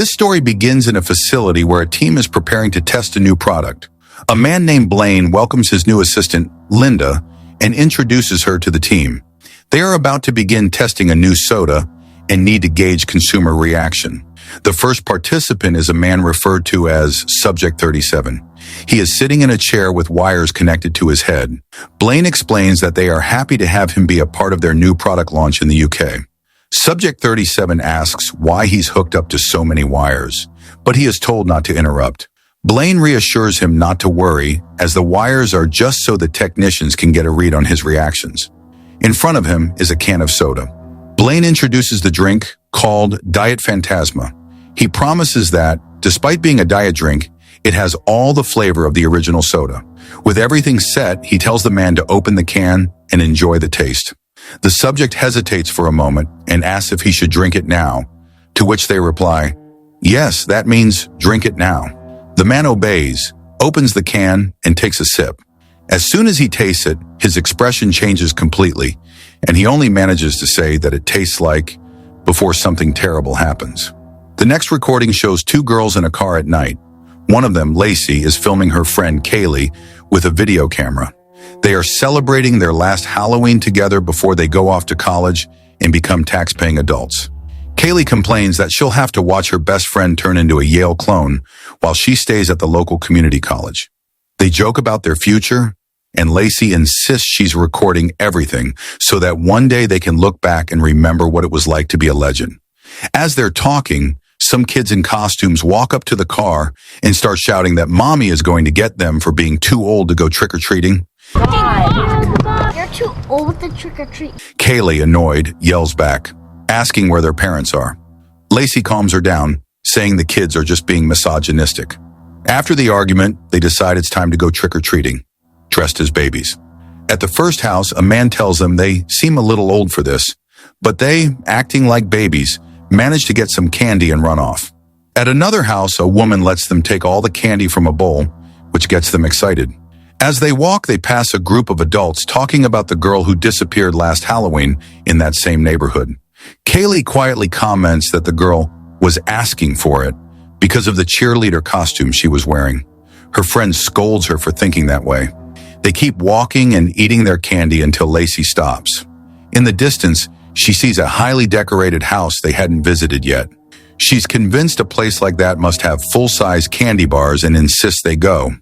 This story begins in a facility where a team is preparing to test a new product. A man named Blaine welcomes his new assistant, Linda, and introduces her to the team. They are about to begin testing a new soda and need to gauge consumer reaction. The first participant is a man referred to as Subject 37. He is sitting in a chair with wires connected to his head. Blaine explains that they are happy to have him be a part of their new product launch in the UK. Subject 37 asks why he's hooked up to so many wires, but he is told not to interrupt. Blaine reassures him not to worry, as the wires are just so the technicians can get a read on his reactions. In front of him is a can of soda. Blaine introduces the drink, called Diet Phantasma. He promises that, despite being a diet drink, it has all the flavor of the original soda. With everything set, he tells the man to open the can and enjoy the taste. The subject hesitates for a moment and asks if he should drink it now, to which they reply, "Yes, that means drink it now." The man obeys, opens the can, and takes a sip. As soon as he tastes it, his expression changes completely, and he only manages to say that it tastes like before something terrible happens. The next recording shows two girls in a car at night. One of them, Lacey, is filming her friend Kaylee with a video camera. They are celebrating their last Halloween together before they go off to college and become tax-paying adults. Kaylee complains that she'll have to watch her best friend turn into a Yale clone while she stays at the local community college. They joke about their future, and Lacey insists she's recording everything so that one day they can look back and remember what it was like to be a legend. As they're talking, some kids in costumes walk up to the car and start shouting that mommy is going to get them for being too old to go trick-or-treating. God, you're too old to trick-or-treat. Kaylee, annoyed, yells back, asking where their parents are. Lacey calms her down, saying the kids are just being misogynistic. After the argument, they decide it's time to go trick-or-treating, dressed as babies. At the first house, a man tells them they seem a little old for this, but they, acting like babies, manage to get some candy and run off. At another house, a woman lets them take all the candy from a bowl, which gets them excited. As they walk, they pass a group of adults talking about the girl who disappeared last Halloween in that same neighborhood. Kaylee quietly comments that the girl was asking for it because of the cheerleader costume she was wearing. Her friend scolds her for thinking that way. They keep walking and eating their candy until Lacey stops. In the distance, she sees a highly decorated house they hadn't visited yet. She's convinced a place like that must have full-size candy bars and insists they go.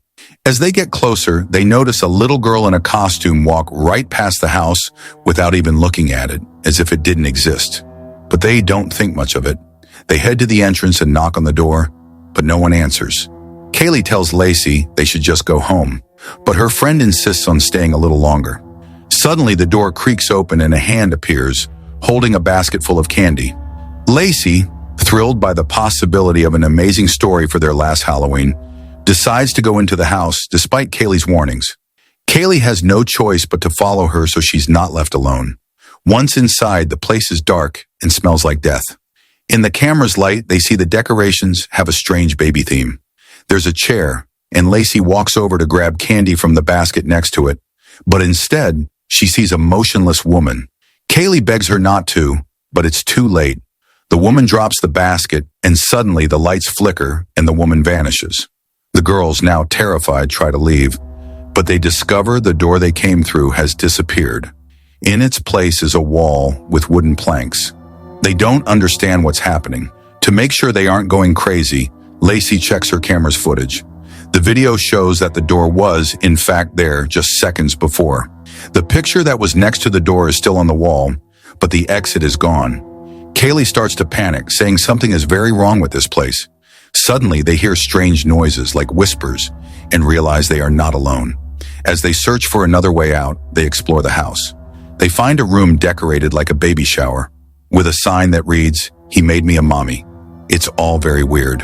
As they get closer, they notice a little girl in a costume walk right past the house without even looking at it, as if it didn't exist. But they don't think much of it. They head to the entrance and knock on the door, but no one answers. Kaylee tells Lacey they should just go home, but her friend insists on staying a little longer. Suddenly, the door creaks open and a hand appears, holding a basket full of candy. Lacey, thrilled by the possibility of an amazing story for their last Halloween, decides to go into the house despite Kaylee's warnings. Kaylee has no choice but to follow her so she's not left alone. Once inside, the place is dark and smells like death. In the camera's light, they see the decorations have a strange baby theme. There's a chair, and Lacey walks over to grab candy from the basket next to it, but instead, she sees a motionless woman. Kaylee begs her not to, but it's too late. The woman drops the basket, and suddenly the lights flicker and the woman vanishes. The girls, now terrified, try to leave, but they discover the door they came through has disappeared. In its place is a wall with wooden planks. They don't understand what's happening. To make sure they aren't going crazy, Lacey checks her camera's footage. The video shows that the door was, in fact, there just seconds before. The picture that was next to the door is still on the wall, but the exit is gone. Kaylee starts to panic, saying something is very wrong with this place. Suddenly, they hear strange noises like whispers and realize they are not alone. As they search for another way out, they explore the house. They find a room decorated like a baby shower, with a sign that reads, "He made me a mommy." It's all very weird.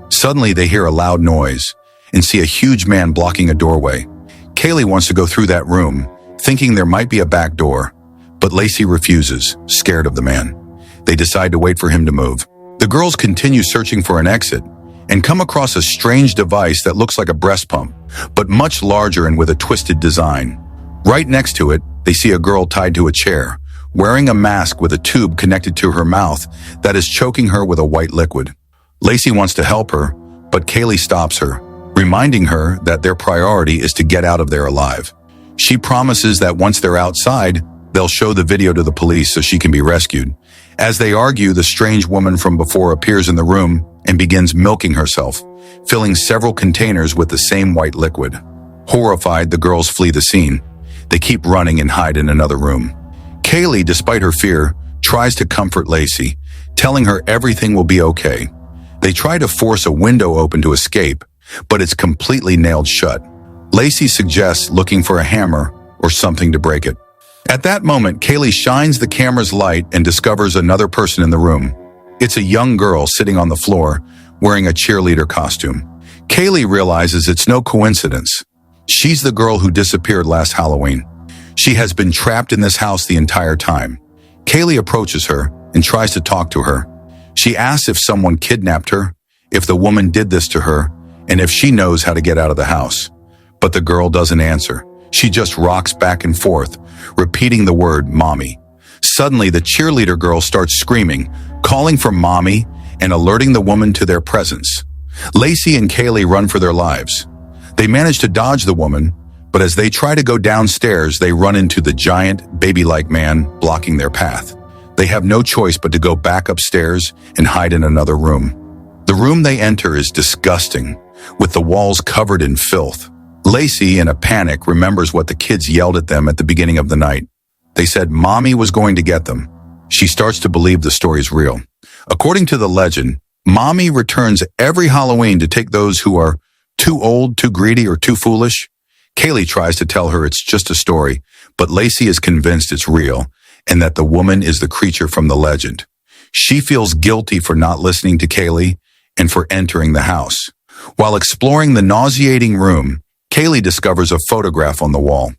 Suddenly, they hear a loud noise and see a huge man blocking a doorway. Kaylee wants to go through that room, thinking there might be a back door, but Lacey refuses, scared of the man. They decide to wait for him to move. The girls continue searching for an exit and come across a strange device that looks like a breast pump, but much larger and with a twisted design. Right next to it, they see a girl tied to a chair, wearing a mask with a tube connected to her mouth that is choking her with a white liquid. Lacey wants to help her, but Kaylee stops her, reminding her that their priority is to get out of there alive. She promises that once they're outside, they'll show the video to the police so she can be rescued. As they argue, the strange woman from before appears in the room and begins milking herself, filling several containers with the same white liquid. Horrified, the girls flee the scene. They keep running and hide in another room. Kaylee, despite her fear, tries to comfort Lacey, telling her everything will be okay. They try to force a window open to escape, but it's completely nailed shut. Lacey suggests looking for a hammer or something to break it. At that moment, Kaylee shines the camera's light and discovers another person in the room. It's a young girl sitting on the floor, wearing a cheerleader costume. Kaylee realizes it's no coincidence. She's the girl who disappeared last Halloween. She has been trapped in this house the entire time. Kaylee approaches her and tries to talk to her. She asks if someone kidnapped her, if the woman did this to her, and if she knows how to get out of the house. But the girl doesn't answer. She just rocks back and forth, repeating the word mommy. Suddenly, the cheerleader girl starts screaming, calling for mommy and alerting the woman to their presence. Lacey and Kaylee run for their lives. They manage to dodge the woman, but as they try to go downstairs, they run into the giant, baby-like man blocking their path. They have no choice but to go back upstairs and hide in another room. The room they enter is disgusting, with the walls covered in filth. Lacey, in a panic, remembers what the kids yelled at them at the beginning of the night. They said mommy was going to get them. She starts to believe the story's real. According to the legend, mommy returns every Halloween to take those who are too old, too greedy, or too foolish. Kaylee tries to tell her it's just a story, but Lacey is convinced it's real and that the woman is the creature from the legend. She feels guilty for not listening to Kaylee and for entering the house. While exploring the nauseating room, Kaylee discovers a photograph on the wall.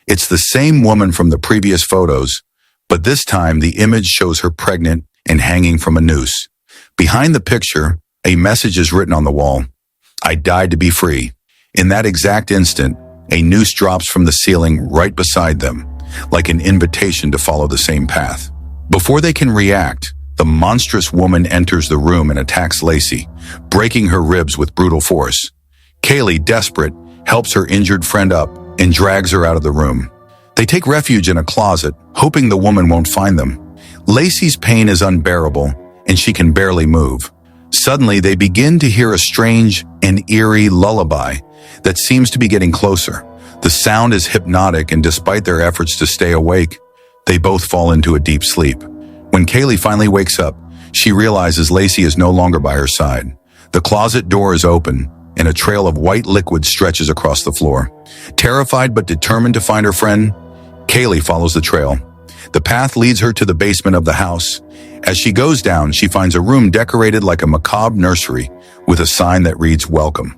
It's the same woman from the previous photos, but this time the image shows her pregnant and hanging from a noose. Behind the picture, a message is written on the wall. I died to be free. In that exact instant, a noose drops from the ceiling right beside them, like an invitation to follow the same path. Before they can react, the monstrous woman enters the room and attacks Lacey, breaking her ribs with brutal force. Kaylee, desperate, helps her injured friend up and drags her out of the room. They take refuge in a closet, hoping the woman won't find them. Lacey's pain is unbearable, and she can barely move. Suddenly, they begin to hear a strange and eerie lullaby that seems to be getting closer. The sound is hypnotic, and despite their efforts to stay awake, they both fall into a deep sleep. When Kaylee finally wakes up, she realizes Lacey is no longer by her side. The closet door is open, and a trail of white liquid stretches across the floor. Terrified but determined to find her friend, Kaylee follows the trail. The path leads her to the basement of the house. As she goes down, she finds a room decorated like a macabre nursery with a sign that reads, "Welcome."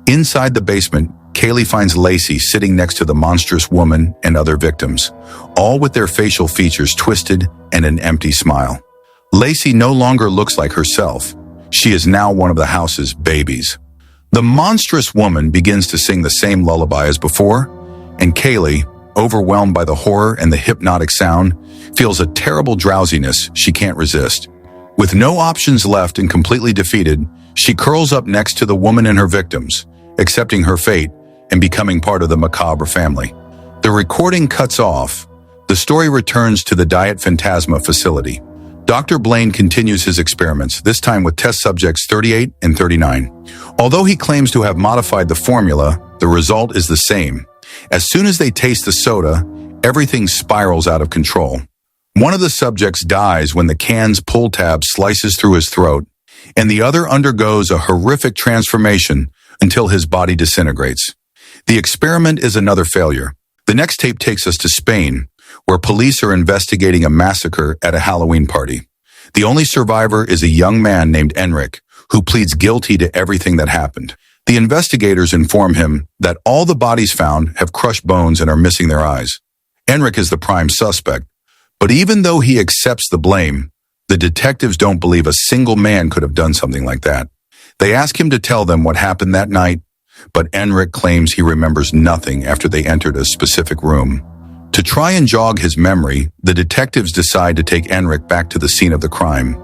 Inside the basement, Kaylee finds Lacey sitting next to the monstrous woman and other victims, all with their facial features twisted and an empty smile. Lacey no longer looks like herself. She is now one of the house's babies. The monstrous woman begins to sing the same lullaby as before, and Kaylee, overwhelmed by the horror and the hypnotic sound, feels a terrible drowsiness she can't resist. With no options left and completely defeated, she curls up next to the woman and her victims, accepting her fate and becoming part of the macabre family. The recording cuts off. The story returns to the Diet Phantasma facility. Dr. Blaine continues his experiments, this time with test subjects 38 and 39. Although he claims to have modified the formula, the result is the same. As soon as they taste the soda, everything spirals out of control. One of the subjects dies when the can's pull tab slices through his throat, and the other undergoes a horrific transformation until his body disintegrates. The experiment is another failure. The next tape takes us to Spain, where police are investigating a massacre at a Halloween party. The only survivor is a young man named Enric, who pleads guilty to everything that happened. The investigators inform him that all the bodies found have crushed bones and are missing their eyes. Enric is the prime suspect, but even though he accepts the blame, the detectives don't believe a single man could have done something like that. They ask him to tell them what happened that night, but Enric claims he remembers nothing after they entered a specific room. To try and jog his memory, the detectives decide to take Enric back to the scene of the crime,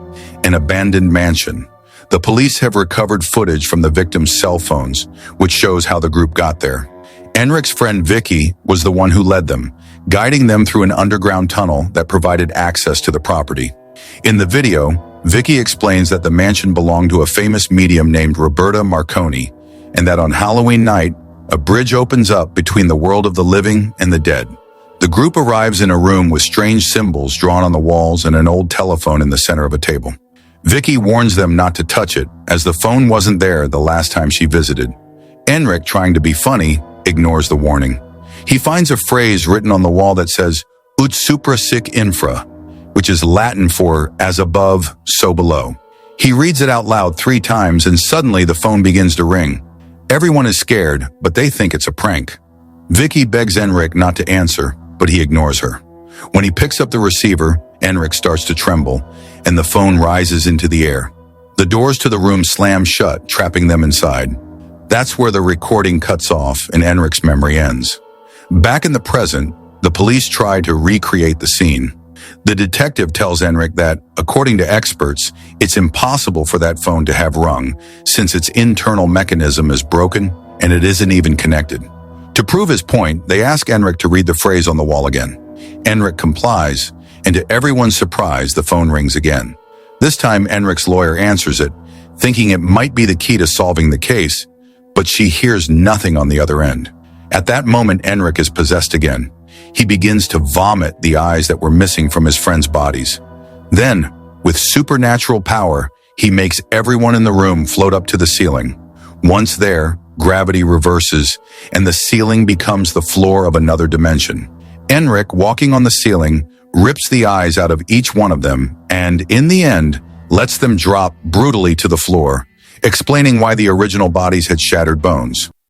an abandoned mansion. The police have recovered footage from the victims' cell phones, which shows how the group got there. Enric's friend Vicky was the one who led them, guiding them through an underground tunnel that provided access to the property. In the video, Vicky explains that the mansion belonged to a famous medium named Roberta Marconi, and that on Halloween night, a bridge opens up between the world of the living and the dead. The group arrives in a room with strange symbols drawn on the walls and an old telephone in the center of a table. Vicky warns them not to touch it, as the phone wasn't there the last time she visited. Enric, trying to be funny, ignores the warning. He finds a phrase written on the wall that says, ut supra sic infra, which is Latin for as above, so below. He reads it out loud 3 times and suddenly the phone begins to ring. Everyone is scared, but they think it's a prank. Vicky begs Enric not to answer, but he ignores her. When he picks up the receiver, Enric starts to tremble, and the phone rises into the air. The doors to the room slam shut, trapping them inside. That's where the recording cuts off and Enric's memory ends. Back in the present, the police try to recreate the scene. The detective tells Enric that, according to experts, it's impossible for that phone to have rung, since its internal mechanism is broken and it isn't even connected. To prove his point, they ask Enric to read the phrase on the wall again. Enric complies, and to everyone's surprise, the phone rings again. This time, Enric's lawyer answers it, thinking it might be the key to solving the case, but she hears nothing on the other end. At that moment, Enric is possessed again. He begins to vomit the eyes that were missing from his friends' bodies. Then, with supernatural power, he makes everyone in the room float up to the ceiling. Once there, gravity reverses, and the ceiling becomes the floor of another dimension. Enric, walking on the ceiling, rips the eyes out of each one of them, and, in the end, lets them drop brutally to the floor, explaining why the original bodies had shattered bones.